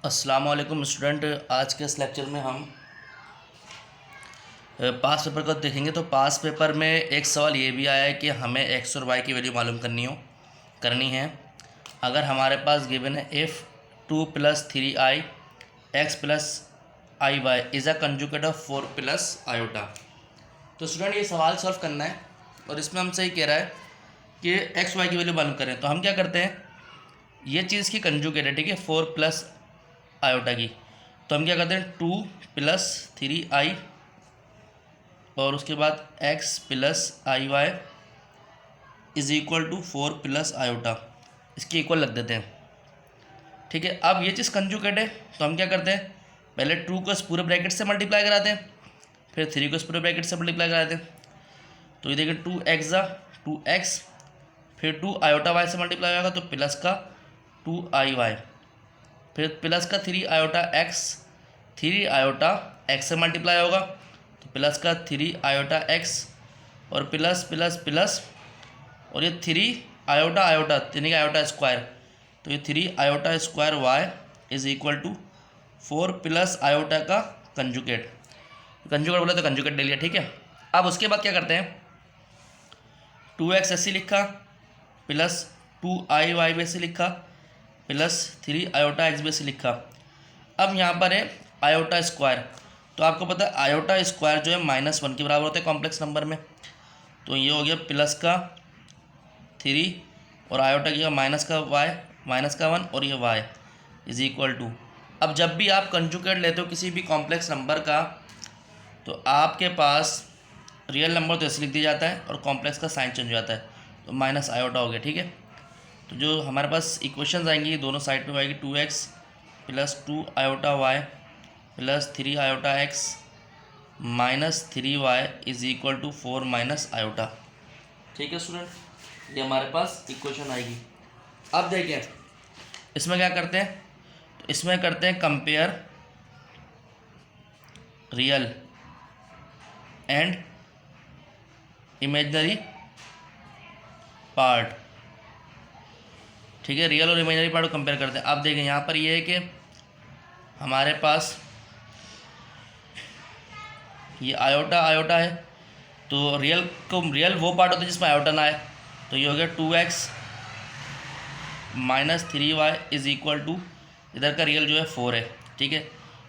अस्सलाम वालेकुम स्टूडेंट। आज के इस लेक्चर में हम पास पेपर को देखेंगे। तो पास पेपर में एक सवाल ये भी आया है कि हमें एक्स और वाई की वैल्यू मालूम करनी है। अगर हमारे पास गिवन है if 2 + 3i x + iy is a conjugate of 4 + iota. तो स्टूडेंट ये सवाल सॉल्व करना है और इसमें हमसे ये कह रहा है कि एक्स वाई की वैल्यू मालूम करें। तो हम क्या करते हैं, ये चीज़ की कंजुगेट है, ठीक है, 4 + आयोटा की। तो हम क्या करते हैं 2 + 3i और उसके बाद x + iy is equal to 4 + iota, इसके इक्वल लग देते हैं, ठीक है। अब ये चीज़ कंजुगेट है तो हम क्या करते हैं, पहले 2 को इस पूरे ब्रैकेट से मल्टीप्लाई कराते हैं, फिर 3 को इस पूरे ब्रैकेट से मल्टीप्लाई कराते हैं। तो ये देखिए 2x = 2x, फिर 2 आयोटा y से मल्टीप्लाई होगा तो प्लस का 2iy, फिर प्लस का 3 आयोटा x, 3 आयोटा x से मल्टीप्लाई होगा तो प्लस का 3 आयोटा x और प्लस प्लस प्लस और ये 3 आयोटा आयोटा 3 का आयोटा स्क्वायर, तो ये 3 iota square y is equal to 4 + iota का कंजुगेट। कंजुगेट बोला तो कंजुगेट ले लिया, ठीक है। अब उसके बाद क्या करते हैं, 2x ऐसे लिखा प्लस 2iy भी ऐसे लिखा प्लस 3 आयोटा x भी ऐसे लिखा। अब यहाँ पर है आयोटा स्क्वायर, तो आपको पता है आयोटा स्क्वायर जो है -1 के बराबर होता है कॉम्प्लेक्स नंबर में। तो ये हो गया प्लस का 3 और आयोटा की माइनस का y, माइनस का 1 और ये y इज़ इक्वल टू। अब जब भी आप कंजुगेट लेते हो किसी भी कॉम्प्लेक्स नंबर का तो आपके पास रियल नंबर तो ऐसे लिख दिया जाता है और कॉम्प्लेक्स का साइन चेंज हो जाता है, तो माइनस आयोटा हो गया, ठीक है। तो जो हमारे पास इक्वेशंस आएंगी दोनों साइड पे आएगी 2x + 2 iota y + 3 iota x - 3y is equal to 4 - iota, ठीक है स्टूडेंट। ये हमारे पास इक्वेशन आएगी। अब देखें इसमें क्या करते हैं, तो इसमें करते हैं compare real and imaginary part, ठीक है। रियल और इमेजिनरी पार्ट को कंपेयर करते हैं। अब देखें यहाँ पर ये है कि हमारे पास ये आयोटा आयोटा है, तो रियल वो पार्ट होता है जिसमें आयोटा ना आए, तो ये हो गया 2x - 3y is equal to, इधर का रियल जो है 4 है, ठीक है,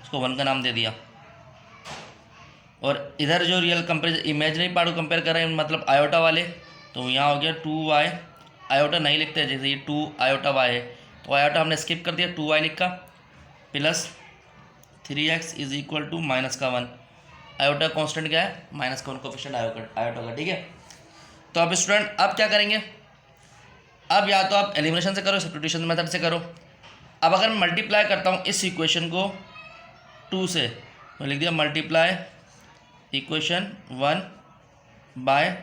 इसको 1 का नाम दे दिया। और इधर जो रियल कंपेयर इमेजिनरी पार्ट को कंपेयर कर रहे हैं मतलब आयोटा वाले, तो यहाँ हो गया 2y, आयोटा नहीं लिखते हैं, जैसे ये 2 आयोटा y है तो आयोटा हमने स्किप कर दिया, 2y लिखा plus 3x is equal to minus का 1, आयोटा कांस्टेंट क्या है माइनस का 1 कोफिशिएंट आयोटा का, ठीक है। तो अब स्टूडेंट अब क्या करेंगे, अब या तो आप एलिमिनेशन से करो, सब्स्टिट्यूशन मेथड से करो। अब अगर मैं मल्टीप्लाई करता हूँ इस इक्वेशन को 2 से, तो लिख दिया मल्टीप्लाई इक्वेशन 1/3,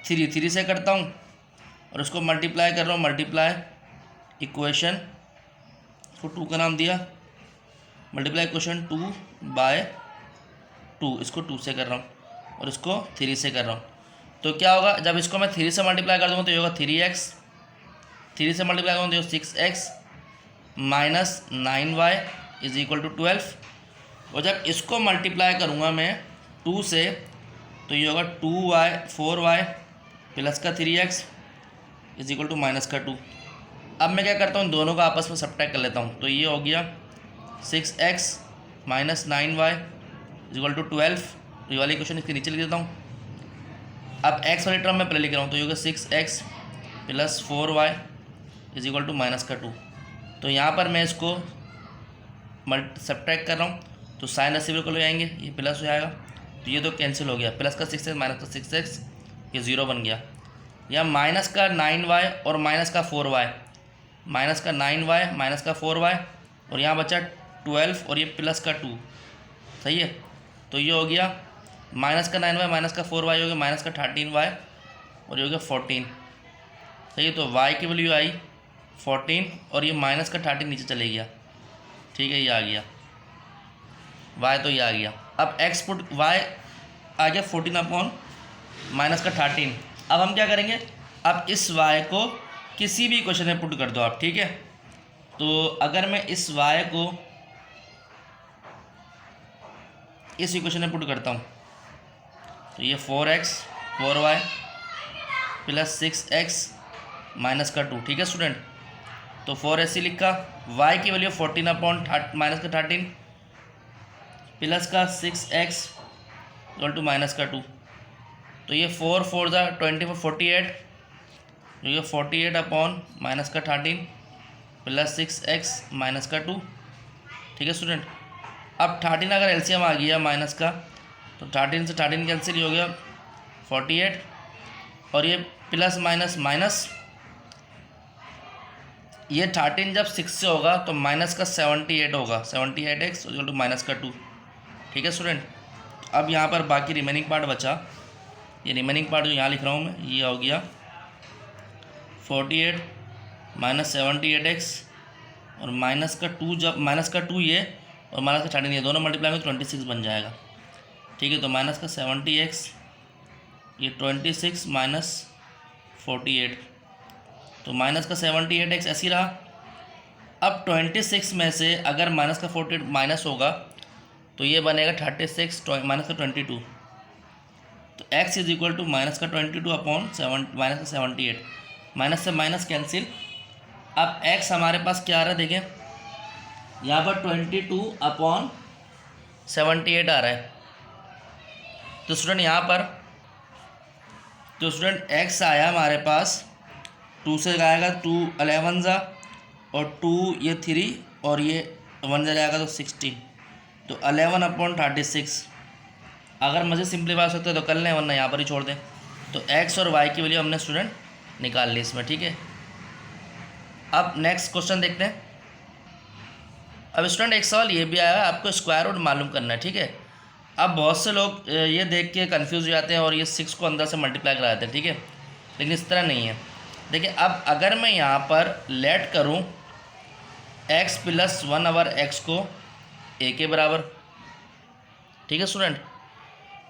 3 से करता हूँ और उसको मल्टीप्लाई कर रहा हूँ, मल्टीप्लाई इक्वेशन को 2 का नाम दिया, मल्टीप्लाई इक्वेशन 2/2, इसको 2 से कर रहा हूँ और इसको 3 से कर रहा हूँ। तो क्या होगा, जब इसको मैं 3 से मल्टीप्लाई कर दूँगा तो ये होगा 3x, 3 से मल्टीप्लाई करूँगा तो 6x - 9y is equal to 12, और जब इसको मल्टीप्लाई करूँगा मैं 2 से तो ये होगा 2y 4y प्लस का 3x is equal to minus का 2। अब मैं क्या करता हूँ, दोनों का आपस में सब्ट्रैक्ट कर लेता हूँ, तो ये हो गया 6x - 9y is equal to 12, ये वाली क्वेश्चन इसके नीचे लिख देता हूँ। अब x वाली टर्म में पहले लिख रहा हूँ, तो ये होगा 6x + 4y is equal to minus का 2। तो यहाँ पर मैं इसको सब्ट्रैक्ट कर रहा हूँ तो साइन रेसिप्रोकल हो जाएंगे, ये प्लस हो जाएगा, तो ये तो कैंसिल हो गया, प्लस का 6x माइनस का 6x ये 0 बन गया। या माइनस का 9y और माइनस का 4y, माइनस का 9y माइनस का 4y और यहाँ बचा 12 और ये प्लस का 2, सही है। तो ये हो गया माइनस का 9y माइनस का 4y हो गया माइनस का 13y और ये हो गया 14, सही है। तो y की वैल्यू आई 14 और ये माइनस का 13 नीचे चले गया, ठीक है, ये आ गया y, तो ये आ गया। अब x पुट y आ गया 14 माइनस का 13। अब हम क्या करेंगे, अब इस y को किसी भी क्वेश्चन में पुट कर दो आप, ठीक है, तो अगर मैं इस y को इस इक्वेशन में पुट करता हूँ तो ये 4x 4y plus 6x minus का 2, ठीक है स्टूडेंट। तो 4 ऐसे लिखा, y की वैल्यू 14 अपॉन माइनस का 13 प्लस का 6x इक्वल टू माइनस का 2। तो ये 4 4 ज़ा 24 48, तो ये 48 अपॉन माइनस का 13 प्लस 6x माइनस का 2, ठीक है स्टूडेंट। अब 13 अगर एलसीएम आ गया माइनस का तो 13 से 13 कैंसिल हो गया 48, और ये प्लस माइनस माइनस, ये 13 जब 6 से होगा तो माइनस का 78 होगा, 78x इक्वल टू माइनस का 2, ठीक है स्टूडेंट। अब यहाँ पर बाकी रिमेनिंग पार्ट बचा, ये रिमेनिंग पार्ट जो यहाँ लिख रहा हूँ मैं, ये हो गया 48 माइनस 78x और माइनस का 2, जब माइनस का 2 ये और माइनस का 13 ये दोनों मल्टीप्लाई में 26 बन जाएगा, ठीक है। तो माइनस का 70x, ये 26 माइनस 48, तो माइनस का 78x ऐसी रहा। अब 26 में से अगर माइनस का 48 माइनस होगा तो ये बनेगा 36 माइनस का 22, तो x is equal to minus का 22 अपॉन माइनस का 78, माइनस से माइनस कैंसिल। अब x हमारे पास क्या आ रहा है देखें, यहाँ पर 22 अपॉन 78 आ रहा है। तो स्टूडेंट यहाँ पर तो स्टूडेंट x आया हमारे पास 2 से आएगा 2 11 ज़ा और 2 ये 3 और ये 1 जाएगा तो 16, तो 11 अपॉन 36। अगर मुझे सिंप्लीफाई हो सकता है तो कर लें, वरना यहाँ पर ही छोड़ दें। तो x और y की वैल्यू हमने स्टूडेंट निकाल ली इसमें, ठीक है। अब नेक्स्ट क्वेश्चन देखते हैं। अब स्टूडेंट एक सवाल ये भी आया है, आपको स्क्वायर रूट मालूम करना है, ठीक है। अब बहुत से लोग ये देख के कंफ्यूज हो जाते हैं और ये 6 को अंदर से मल्टीप्लाई करा देते हैं, ठीक है, लेकिन इस तरह नहीं है। देखिए अब अगर मैं यहाँ पर लेट करूँ x प्लस 1 ओवर x को a के बराबर, ठीक है स्टूडेंट।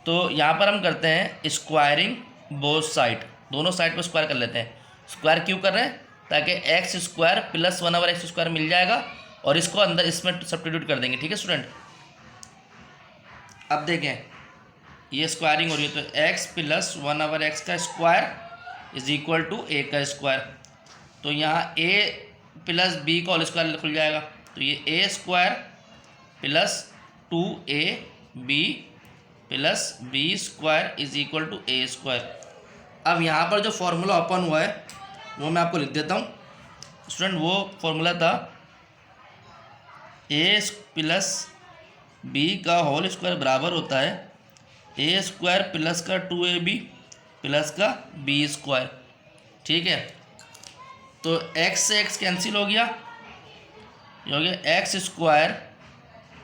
तो यहाँ पर हम करते हैं स्क्वायरिंग बोथ साइड, दोनों साइड पर स्क्वायर कर लेते हैं। स्क्वायर क्यों कर रहे हैं, ताकि x square plus 1 over x square मिल जाएगा और इसको अंदर इसमें सब्स्टिट्यूट कर देंगे, ठीक है स्टूडेंट। अब देखें ये स्क्वायरिंग हो रही है, तो x प्लस 1 ओवर x का square is equal to a का स्क्वायर। तो यहाँ a प्लस b का होल स्क्वायर खुल जाएगा, तो ये a square plus 2ab plus b square is equal to a square. अब यहाँ पर जो फॉर्मूला ओपन हुआ है वो मैं आपको लिख देता हूँ स्टूडेंट। वो फॉर्मूला था a प्लस b का होल स्क्वायर बराबर होता है a स्क्वायर प्लस का 2ab प्लस का b स्क्वायर, ठीक है। तो x से x कैंसिल हो गया, ये हो गया x square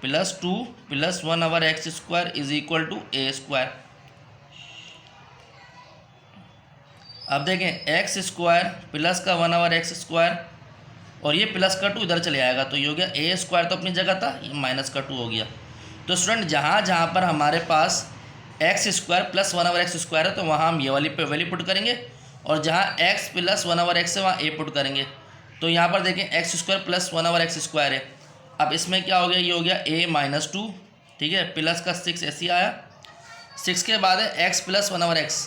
plus 2 plus 1 over x square is equal to a square. अब देखें x स्क्वायर प्लस का 1 ओवर x स्क्वायर और ये प्लस का 2 इधर चले आएगा, तो ये हो गया a स्क्वायर तो अपनी जगह था, ये माइनस का 2 हो गया। तो स्टूडेंट जहाँ पर हमारे पास x square plus 1 over x square है तो वहाँ हम ये वाली वैल्यू पुट करेंगे, और जहाँ x प्लस 1 ओवर x है वहाँ a पुट करेंगे। तो यहाँ पर देखें x square plus 1 over x square है। अब इसमें क्या हो गया, ये हो गया a माइनस 2, ठीक है, प्लस का 6 ऐसे आया। 6 के बाद है x प्लस 1 ओवर x,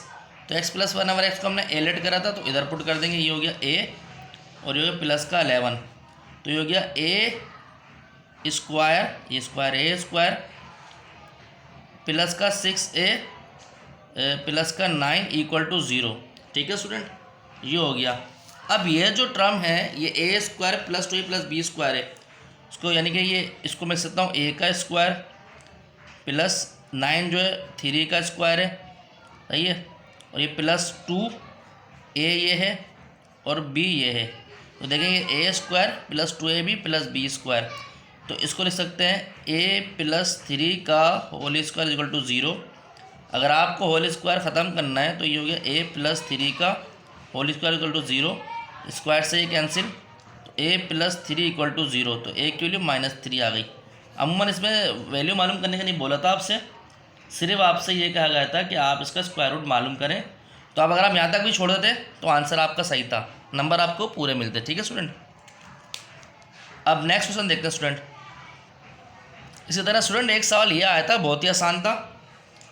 तो x प्लस 1 ओवर x को हमने a लेट करा था तो इधर पुट कर देंगे, ये हो गया a और ये हो गया प्लस का 11, तो ये हो गया a स्क्वायर, ये स्क्वायर a स्क्वायर प्लस का 6a प्लस का 9 इक्वल टू 0, ठीक है स्टूडेंट, ये हो गया। अब ये जो टर्म है ये a square plus 2a plus b square है, इसको यानी कि ये इसको मैं सकता हूँ a का स्क्वायर प्लस 9 जो है 3 का स्क्वायर है, सही है, और ये प्लस 2a ये है और b ये है। तो देखेंगे a square plus 2ab plus b square, तो इसको लिख सकते हैं a प्लस 3 का होल स्क्वायर इक्वल टू 0। अगर आपको होल स्क्वायर ख़त्म करना है तो ये हो गया a प्लस 3 का whole square equal to 0, square से ये कैंसिल, तो a प्लस 3 इक्वल टू 0, तो a की वैल्यू -3 आ गई। अमूमन इसमें वैल्यू मालूम करने का नहीं बोला था आपसे, सिर्फ आपसे ये कहा गया था कि आप इसका स्क्वायर रूट मालूम करें। तो अब अगर आप यहाँ तक भी छोड़ देते तो आंसर आपका सही था, नंबर आपको पूरे मिलते, ठीक है स्टूडेंट। अब नेक्स्ट क्वेश्चन देखते हैं स्टूडेंट। इसी तरह स्टूडेंट एक सवाल ये आया था, बहुत ही आसान था।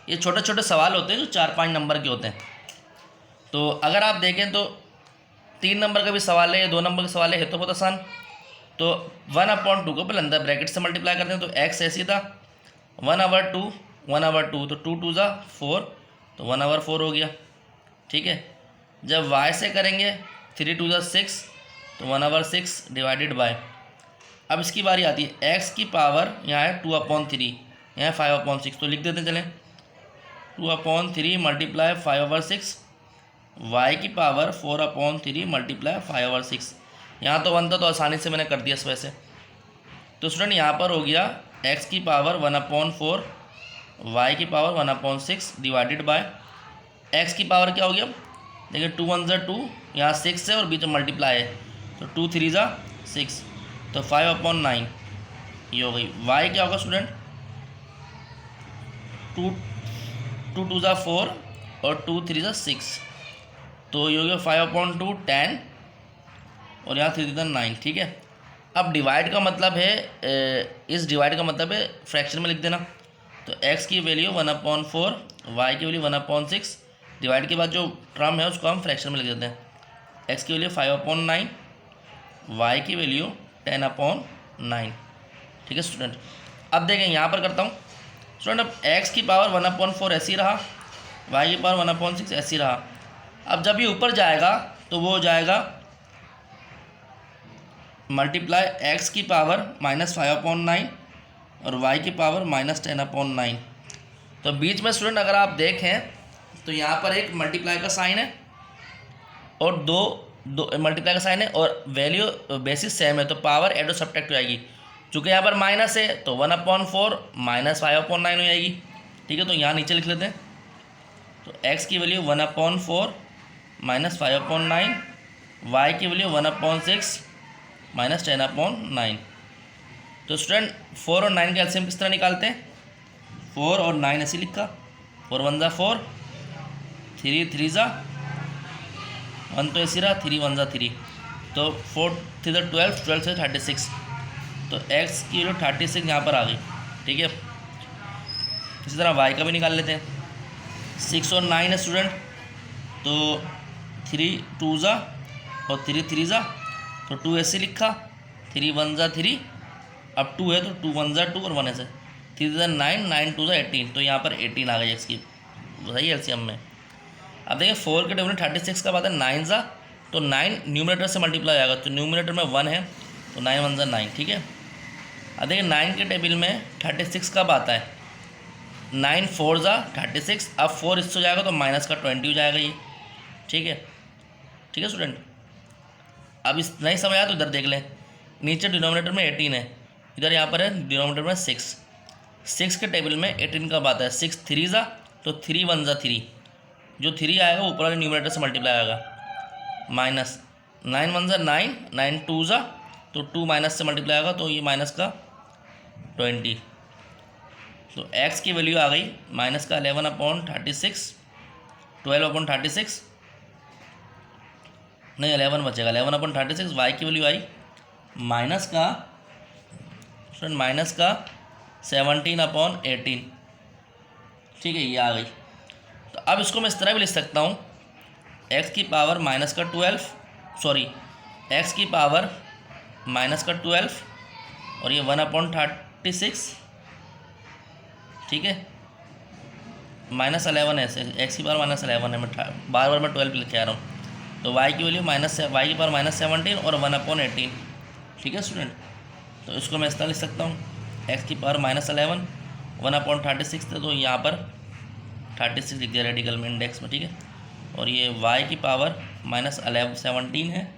ये छोटे छोटे सवाल होते हैं जो 4-5 नंबर के होते हैं। तो अगर आप देखें तो 3 नंबर का भी सवाल है या 2 नंबर का सवाल है तो बहुत आसान। तो 1/2 को पहले अंदर ब्रैकेट से मल्टीप्लाई करते हैं, तो x ऐसी था 1/2 1/2, तो 2 2 4, तो 1/4 हो गया। ठीक है। जब y से करेंगे 3 2 6, तो 1/6 डिवाइडेड बाय। अब इसकी बारी आती है x की पावर, यहाँ है 2/3, यहाँ है 5/6, तो लिख देते हैं चलें 2/3 मल्टीप्लाई 5/6, y की पावर 4/3 मल्टीप्लाई 5/6। यहाँ तो 1 था तो आसानी से मैंने कर दिया इस वजह से। तो स्टूडेंट यहाँ पर हो गया x की पावर 1/4, y की पावर 1/6 डिवाइडेड बाय x की पावर क्या हो गया, देखिए 2 1 2, यहाँ 6 है और बीच में मल्टीप्लाई है, तो 2 3 6, तो 5/9 ये हो गई। y क्या होगा स्टूडेंट, 2 2 4 और 2 3 6, तो ये हो गया 5/2 10 और यहाँ 3 3 9। ठीक है। अब डिवाइड का मतलब है इस डिवाइड का मतलब है फ्रैक्शन में लिख देना। तो x की वैल्यू 1/4, y की वैल्यू 1/6, डिवाइड के बाद जो टर्म है उसको हम फ्रैक्शन में लिख देते हैं। x की वैल्यू 5/9, y की वैल्यू 10/9। ठीक है स्टूडेंट। अब देखें यहाँ पर करता हूँ स्टूडेंट। अब x की पावर 1/4 ऐसी रहा, y की पावर 1/6 ऐसी रहा। अब जब ये ऊपर जाएगा तो वो हो जाएगा मल्टीप्लाई x की पावर -5/9 और y की पावर -10/9। तो बीच में स्टूडेंट अगर आप देखें तो यहाँ पर एक मल्टीप्लाई का साइन है और दो मल्टीप्लाई का साइन है और वैल्यू बेसिस सेम है, तो पावर एड और सब्ट्रैक्ट हो जाएगी। चूँकि यहाँ पर माइनस है तो 1/4 -5/9 हो जाएगी। ठीक है। तो यहाँ नीचे लिख लेते हैं। तो x की वैल्यू 1/4 -5/9, y की वैल्यू 1/6 -10/9। तो स्टूडेंट 4 और 9 का एलसीएम किस तरह निकालते हैं, 4 और 9 ऐसे लिखा, 4 1 4, 3 3 1 तो ऐसी रहा, 3 1 3, तो 4 3 12, 12 से 36, तो x की वैल्यू 36 यहाँ पर आ गई। ठीक है। इसी तरह y का भी निकाल लेते हैं। 6 और 9 है स्टूडेंट, तो 3 2 और 3 3 तो 2 ऐसे लिखा, 3 1 3, अब 2 है तो 2 1 2 और 1 ऐसे, 3 9, 9 2 18, तो यहाँ पर 18 आ गई x की, सही है एलसीएम में। अब देखिए 4 के टेबल में 36 का बात है, 9 तो 9 न्यूमरेटर से मल्टीप्लाई आएगा, तो न्यूमरेटर में 1 है तो 9 1 9। ठीक है। अब देखिए 9 के टेबल में 36 कब आता है, 9 4 36, अब 4 इससे हो जाएगा तो माइनस का 20 हो जाएगा ये। ठीक है। ठीक है स्टूडेंट। अब इस नहीं समझ आया तो इधर देख लें, नीचे डिनोमिनेटर में 18 है, इधर यहाँ पर है डिनोमिनेटर में 6 के टेबल में 18 कब आता है, 6 3 तो 3 1 3, जो 3 आएगा ऊपर वाले न्यूमरेटर से मल्टीप्लाई आएगा, माइनस 9 1 9, 9 2 तो 2 माइनस से मल्टीप्लाई आएगा, तो ये माइनस का 20, तो x की वैल्यू आ गई माइनस का 11/36, 12/36 नहीं 11 बचेगा, 11/36। y की वैल्यू आई माइनस का 17/18। ठीक है, ये आ गई। तो अब इसको मैं इस तरह भी लिख सकता हूँ, x की पावर x की पावर -12 और ये 1/36। ठीक है, -11 ऐसे, x की पावर -11 है, मैं बार बार मैं 12 लिखे आ रहा हूँ। तो y की वैल्यू y की पावर -17 और 1/18। ठीक है स्टूडेंट। तो इसको मैं इस तरह लिख सकता हूँ, x की पावर -11 1/36 थे, तो यहाँ पर 36 लिख दिया रेडिकल में इंडेक्स में। ठीक है। और ये y की पावर -17 है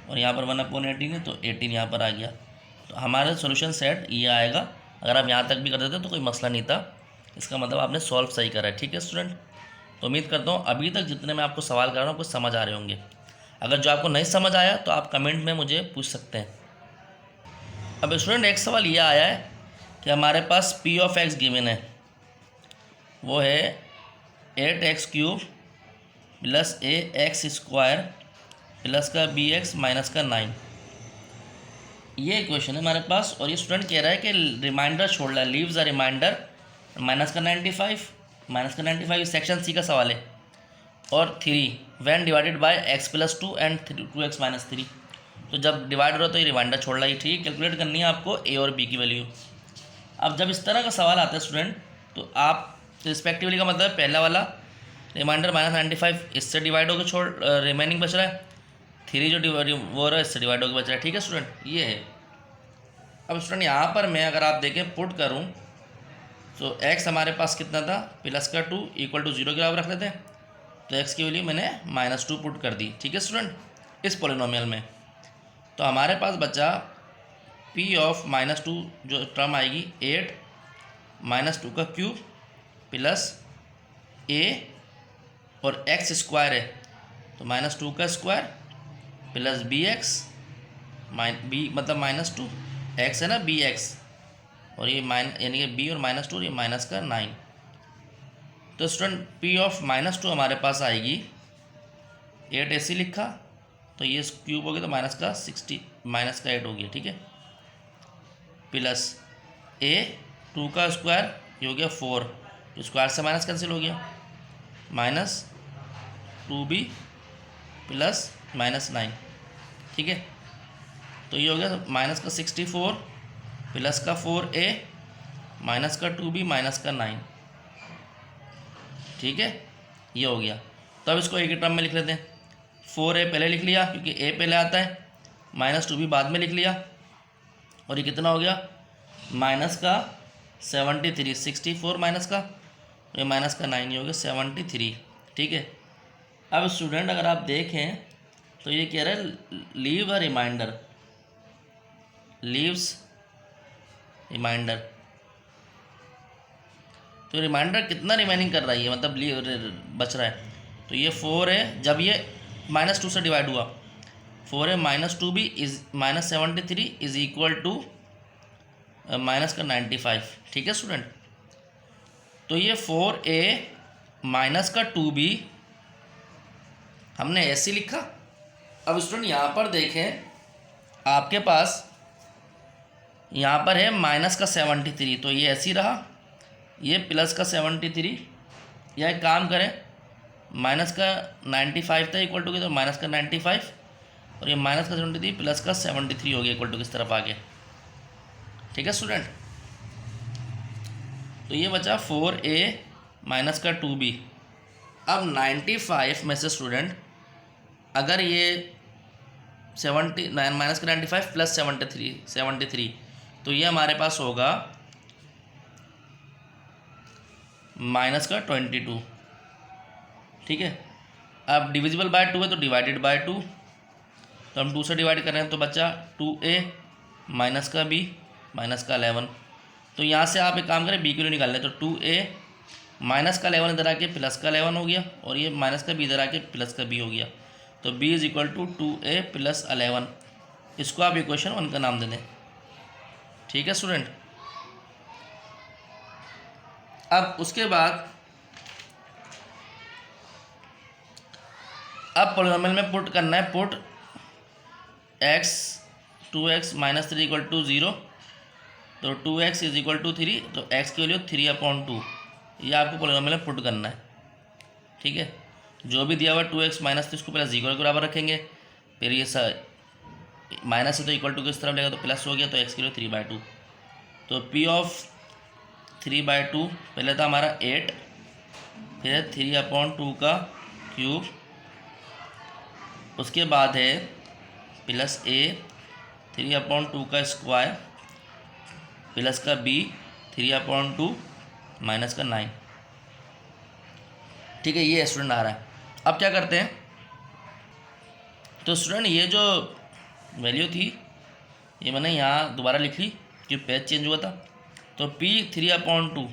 और यहाँ पर 1/18 है, तो 18 यहाँ पर आ गया। तो हमारा सोल्यूशन सेट ये आएगा। अगर आप यहाँ तक भी कर देते तो कोई मसला नहीं था, इसका मतलब आपने सॉल्व सही करा है। ठीक है स्टूडेंट। तो उम्मीद करता हूँ अभी तक जितने मैं आपको सवाल कर रहा हूँ आपको समझ आ रहे होंगे। अगर जो आपको नहीं समझ आया तो आप कमेंट में मुझे पूछ सकते हैं। अब स्टूडेंट एक सवाल ये आया है कि हमारे पास p ऑफ x गिवन है, वो है 8x³ प्लस ax² प्लस का bx माइनस का 9। ये इक्वेशन है हमारे पास, और ये स्टूडेंट कह रहा है कि रिमाइंडर छोड़ रहा है, लीव्स अ रिमाइंडर माइनस का 95, माइनस का 95 सेक्शन सी का सवाल है, और 3 when divided by x plus 2 and 2x minus 3। तो जब डिवाइड हो रहा है तो ये रिमाइंडर छोड़ रहा है, ठीक है। कैलकुलेट करनी है आपको a और b की वैल्यू। अब जब इस तरह का सवाल आता है स्टूडेंट, तो आप रिस्पेक्टिवली का मतलब पहला वाला रिमाइंडर माइनस 95 इससे डिवाइड होकर छोड़ रिमेनिंग बच रहा है, 3 जो डिवाइड वो रहा है इससे डिवाइड होकर बच रहा है, ठीक है स्टूडेंट, ये है। अब स्टूडेंट यहाँ पर मैं अगर आप देखें पुट करूँ तो x हमारे पास कितना था, प्लस का 2 इक्वल टू 0 के बराबर रख लेते हैं, तो x की वैल्यू मैंने -2 पुट कर दी, ठीक है स्टूडेंट, इस पॉलिनोमियल में। तो हमारे पास बचा p ऑफ -2 जो टर्म आएगी 8 -2 का क्यूब प्लस a और x स्क्वायर है तो -2 का स्क्वायर प्लस bx b मतलब -2 x है ना bx, और ये यानी कि b और -2 और ये माइनस का 9। तो स्टूडेंट p ऑफ -2 हमारे पास आएगी 8 ऐसे लिखा, तो ये क्यूब हो गया तो माइनस का 8 हो गया, ठीक है, प्लस a 2 का स्क्वायर ये हो गया 4, तो स्क्वायर से माइनस कैंसिल हो गया, माइनस 2b प्लस -9, ठीक है। तो ये हो गया माइनस का 64 प्लस का 4a माइनस का 2b माइनस का 9, ठीक है, ये हो गया। तो अब इसको एक ही टर्म में लिख लेते हैं, 4a पहले लिख लिया क्योंकि a पहले आता है, -2b बाद में लिख लिया, और ये कितना हो गया माइनस का 73, 64 माइनस का, ये माइनस का 9, ये हो गया 73, ठीक है। अब स्टूडेंट अगर आप देखें तो ये कह रहा है leave a remainder, leaves remainder, तो रिमाइंडर कितना रिमेनिंग कर रही है, मतलब बच रहा है, तो ये 4 है, जब ये -2 से डिवाइड हुआ 4 है -2b is -73 is equal to minus का 95, ठीक है स्टूडेंट। तो ये 4a माइनस का 2b हमने ऐसे लिखा। अब स्टूडेंट यहाँ पर देखें आपके पास यहाँ पर है माइनस का 73, तो ये ऐसे ही रहा, ये प्लस का 73, या एक काम करें माइनस का 95 था इक्वल टू के, तो माइनस का 95 और ये माइनस का 73 प्लस का 73 हो गया इक्वल टू किस तरफ आगे, ठीक है स्टूडेंट। तो ये बचा 4a माइनस का 2b। अब 95 में से स्टूडेंट अगर ये 70 माइनस का 95 प्लस 73 तो ये हमारे पास होगा माइनस का 22, ठीक है। अब डिविजिबल बाय 2 है तो डिवाइडेड बाय 2, तो हम 2 से डिवाइड कर रहे हैं तो बचा 2a माइनस का b माइनस का 11। तो यहाँ से आप एक काम करें b की वैल्यू निकाल लें, तो 2a माइनस का 11 इधर आके प्लस का 11 हो गया, और ये माइनस का b इधर आके प्लस का b हो गया, तो b is equal to 2a plus 11। इसको आप इक्वेशन 1 का नाम दे दें, ठीक है स्टूडेंट। अब उसके बाद अब पॉलिनोमियल में पुट करना है, put x 2x minus 3 equal to 0, तो 2x इज इक्वल टू 3, तो x की वैल्यू 3/2, ये आपको पॉलिनोमियल में पुट करना है, ठीक है। जो भी दिया हुआ 2x माइनस 3 इसको पहले 0 के बराबर रखेंगे, फिर ये माइनस है तो इक्वल टू किस तरफ लेगा, तो प्लस हो गया, तो x की वैल्यू 3/2। तो p ऑफ 3/2 पहले था हमारा 8, फिर है 3/2 का क्यूब, उसके बाद है प्लस a 3/2 का स्क्वायर प्लस का b 3/2 माइनस का 9, ठीक है, ये स्टूडेंट आ रहा है। अब क्या करते हैं, तो स्टूडेंट ये जो वैल्यू थी ये मैंने यहाँ दोबारा लिख ली क्योंकि पेज चेंज हुआ था, तो p 3/2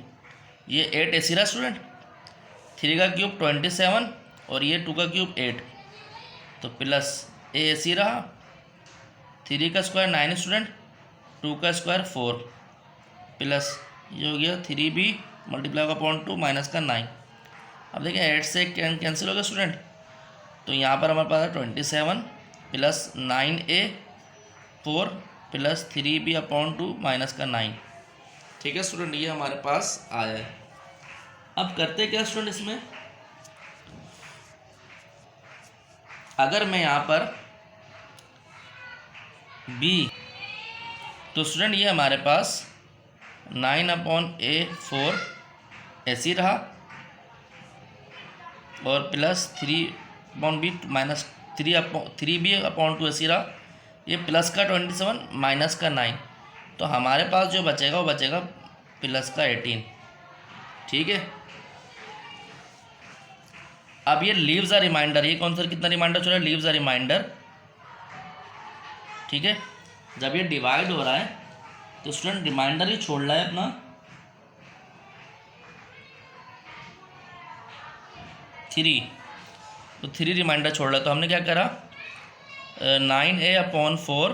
ये 8 ऐसी रहा स्टूडेंट, 3 का क्यूब 27 और ये 2 का क्यूब 8, तो प्लस a ऐसी रहा, 3 का स्क्वायर 9 स्टूडेंट, 2 का स्क्वायर 4 प्लस ये हो गया 3b मल्टीप्लाई का 2 माइनस का 9। अब देखिए 8 से कैंसिल हो गया स्टूडेंट, तो यहाँ पर हमारे पास है 27 plus 9a 4 plus 3b/2 minus का 9। ठीक है स्टूडेंट, ये हमारे पास आया है। अब करते क्या स्टूडेंट, इसमें अगर मैं यहाँ पर b, तो स्टूडेंट ये हमारे पास 9/4 ऐसी रहा और प्लस 3/b माइनस 3b/2 ऐसी रहा, ये प्लस का 27 माइनस का 9, तो हमारे पास जो बचेगा वो बचेगा प्लस का 18। ठीक है, अब ये लीव्स अ रिमाइंडर, ये कौन सा कितना रिमाइंडर छोड़ा है, लीव्स अ रिमाइंडर। ठीक है, जब ये डिवाइड हो रहा है तो स्टूडेंट रिमाइंडर ही छोड़ रहा है अपना, थ्री, तो 3 रिमाइंडर छोड़ रहा है। तो हमने क्या करा, 9a/4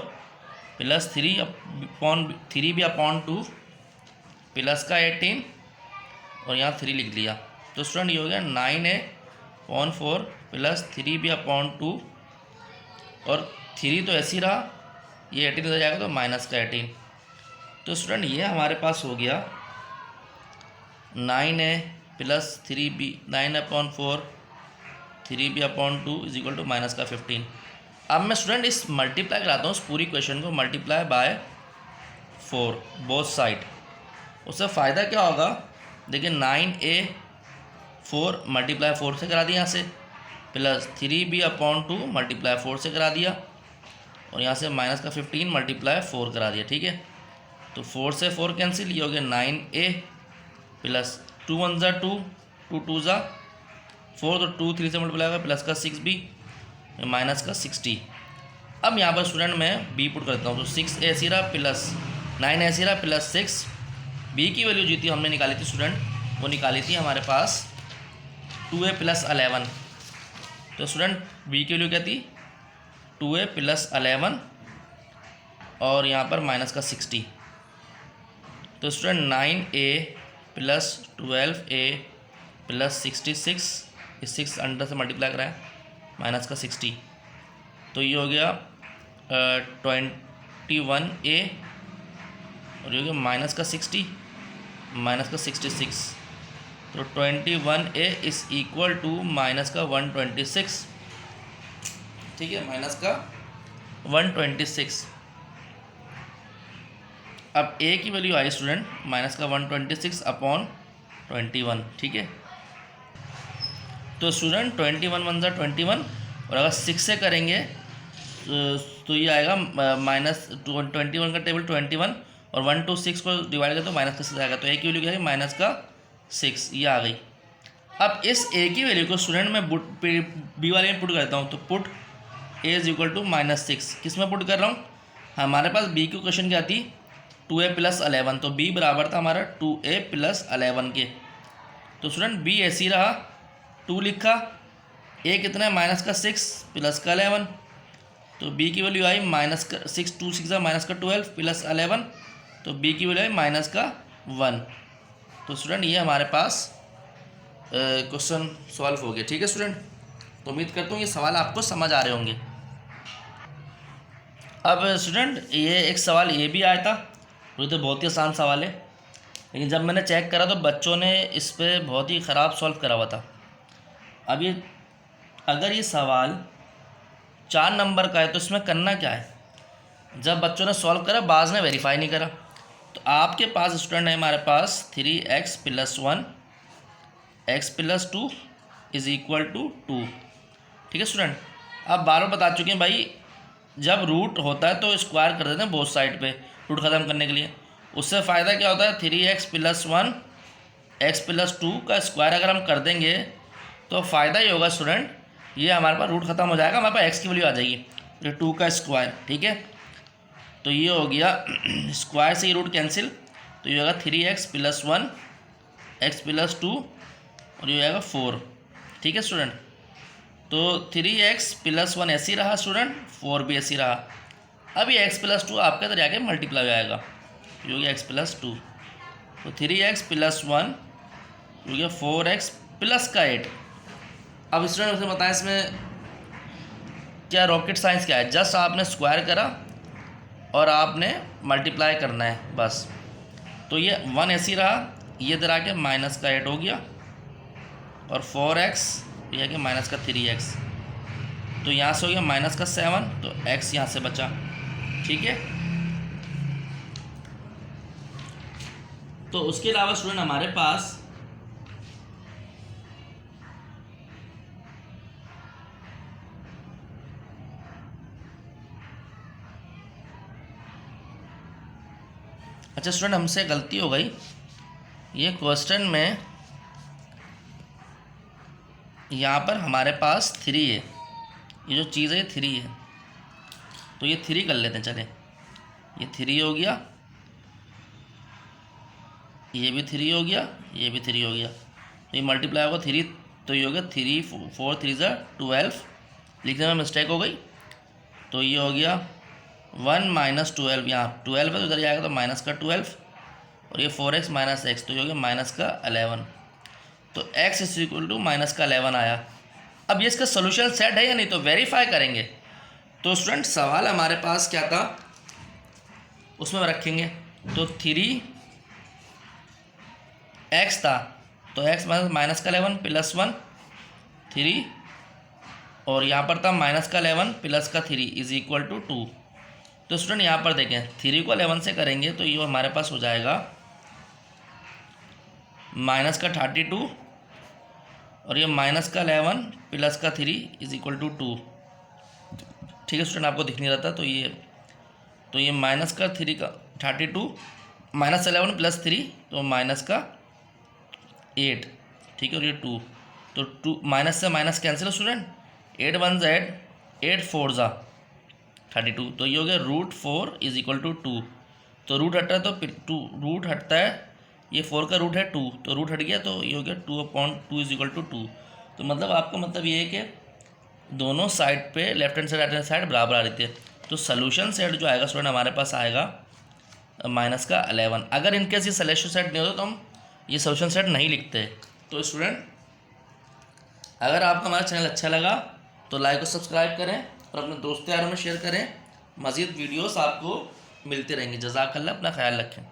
प्लस 3b/2 प्लस का 18 और यहाँ 3 लिख लिया। तो स्टूडेंट ये हो गया 9a/4 प्लस 3b/2 और 3 तो ऐसी रहा, ये 18 हो जाएगा तो माइनस का 18। तो स्टूडेंट ये हमारे पास हो गया 9a plus 3b 9/4 3b/2 is equal to minus का 15। अब मैं स्टूडेंट इस मल्टीप्लाई कराता हूँ, इस पूरी क्वेश्चन को मल्टीप्लाई बाय 4 बोथ साइड। उससे फ़ायदा क्या होगा, देखिए 9a/4 मल्टीप्लाई 4 से करा दिया यहाँ से, प्लस 3b/2 मल्टीप्लाई 4 से करा दिया और यहाँ से माइनस का 15 मल्टीप्लाई 4 करा दिया। ठीक है, तो 4 से 4 कैंसिल, ये हो गया 9a प्लस 2 1 ज़ा 2 2 2 ज़ा 4, तो 2 3 से मल्टीप्लाई होगा प्लस का 6b माइनस का 60। अब यहाँ पर स्टूडेंट मैं b पुट करता हूँ, तो 6 ऐसी रहा प्लस 9 ऐसी रहा प्लस 6, b की वैल्यू जी थी हमने निकाली थी स्टूडेंट, वो निकाली थी हमारे पास 2a + 11। तो स्टूडेंट b की वैल्यू क्या थी, 2a + 11 और यहाँ पर माइनस का 60। तो student 9a plus 12a plus 66, इस 6 अंडर से मल्टीप्लाई कराएं, माइनस का 60। तो ये हो गया 21a और ये हो गया माइनस का 60 माइनस का 66। तो 21a is equal to minus का 126। ठीक है, माइनस का 126। अब a की वैल्यू आई स्टूडेंट माइनस का 126/21। ठीक है, तो स्टूडेंट 21 1 ज़ा 21 और अगर 6 से करेंगे तो ये आएगा माइनस 21 का टेबल 21 और 1 to 6 को डिवाइड करें तो माइनस का 6 आएगा। तो a की वैल्यू क्या है, माइनस का 6, ये आ गई। अब इस a की वैल्यू को स्टूडेंट मैं b वाले में पुट करता हूँ, तो put a is equal to -6। किस में पुट कर रहा हूँ, हमारे पास b की क्वेश्चन क्या थी, 2a + 11, तो b बराबर था हमारा 2a + 11 के। तो स्टूडेंट b ऐसी रहा, 2 लिखा, a कितना है माइनस का 6 प्लस का 11, तो b की वैल्यू आई माइनस का 6, 2 6 माइनस का 12 प्लस 11, तो b की वैल्यू आई माइनस का 1। तो स्टूडेंट ये हमारे पास क्वेश्चन सॉल्व हो गया। ठीक है स्टूडेंट, तो उम्मीद करता हूँ ये सवाल आपको समझ आ रहे होंगे। अब स्टूडेंट ये एक सवाल ये भी आया था, वो तो बहुत ही आसान सवाल है, लेकिन जब मैंने चेक करा तो बच्चों ने इस पर बहुत ही ख़राब सॉल्व करा हुआ था। अब ये अगर ये सवाल 4 नंबर का है तो इसमें करना क्या है, जब बच्चों ने सॉल्व करा बाज़ ने वेरीफाई नहीं करा, तो आपके पास स्टूडेंट है हमारे पास 3x + 1 x + 2 is equal to 2। ठीक है स्टूडेंट, आप बार बार बता चुके हैं भाई, जब रूट होता है तो स्क्वायर कर देते हैं बोथ साइड पे रूट ख़त्म करने के लिए। उससे फ़ायदा क्या होता है, 3x + 1 x + 2 का स्क्वायर अगर हम कर देंगे तो फ़ायदा ही होगा स्टूडेंट, ये हमारे पास रूट ख़त्म हो जाएगा, हमारे पास x की वैल्यू आ जाएगी, तो 2 का स्क्वायर। ठीक है, तो ये हो गया स्क्वायर से ये रूट कैंसिल, तो ये होगा 3x + 1 x + 2 और ये आएगा 4। ठीक है स्टूडेंट, तो 3x + 1 ऐसी रहा स्टूडेंट, 4 भी ऐसी रहा। अब ये x + 2 आपके इधर जाके मल्टीप्लाई आएगा, ये हो गया x + 2, तो 3x + 1 हो गया 4x + का 8। अब स्टूडेंट मुझे बताएं इसमें क्या रॉकेट साइंस क्या है, जस्ट आपने स्क्वायर करा और आपने मल्टीप्लाई करना है बस। तो ये 1 ऐसे ही रहा, ये इधर आके माइनस का 8 हो गया और 4x ये कि माइनस का 3x, तो यहाँ से हो गया माइनस का 7, तो x यहाँ से बचा। ठीक है, तो उसके अलावा स्टूडेंट हमारे पास अच्छा स्टूडेंट हमसे गलती हो गई, ये क्वेश्चन में यहाँ पर हमारे पास 3 है, ये जो चीज़ है ये 3 है, तो ये 3 कर लेते हैं। चले, ये 3 हो गया, ये भी 3 हो गया, ये भी 3 हो गया, तो ये मल्टीप्लाई होगा 3, तो ये हो गया 3 4 3 12, लिखने में मिस्टेक हो गई, तो ये हो गया 1 माइनस 12, यहाँ 12 है तो उधर जाएगा तो माइनस का 12, और ये 4x माइनस एक्स, तो ये हो गया माइनस का 11, तो x is equal to minus का 11 आया। अब ये इसका सोल्यूशन सेट है या नहीं, तो वेरीफाई करेंगे। तो स्टूडेंट सवाल हमारे पास क्या था, उसमें रखेंगे, तो 3x था, तो x माइनस का 11 प्लस 1 3, और यहाँ पर था माइनस का 11 प्लस का 3 इज इक्वल टू 2। तो स्टूडेंट यहाँ पर देखें 3 को 11 से करेंगे तो ये हमारे पास हो जाएगा माइनस का 32, और ये माइनस का 11 प्लस का 3 इज इक्वल टू 2। ठीक है स्टूडेंट, आपको दिख नहीं रहा था, तो ये माइनस का 3 का 32 माइनस 11 प्लस 3, तो माइनस का 8। ठीक है, और ये 2, तो 2 माइनस से माइनस कैंसिल स्टूडेंट, 8 1 Z 8 4 ज़ा 32, तो ये हो गया √4 इज इक्वल टू 2। तो रूट हटता है तो 2 रूट हटता है, ये 4 का रूट है 2, तो रूट हट गया, तो ये हो गया 2/2 इज इक्वल टू 2। तो मतलब आपका मतलब ये है कि दोनों साइड पे left hand side right hand side बराबर आ रही थी। तो सोल्यूशन सेट जो आएगा स्टूडेंट हमारे पास आएगा माइनस का 11। अगर इनकेस ये सोल्यूशन सेट नहीं होता तो हम ये सोल्यूशन सेट नहीं लिखते। तो स्टूडेंट अगर आपको हमारा चैनल अच्छा लगा तो लाइक और सब्सक्राइब करें और अपने दोस्तों यारों में शेयर करें। मज़ीद वीडियोस आपको मिलते रहेंगे। जज़ाकल्लाह, अपना ख्याल रखें।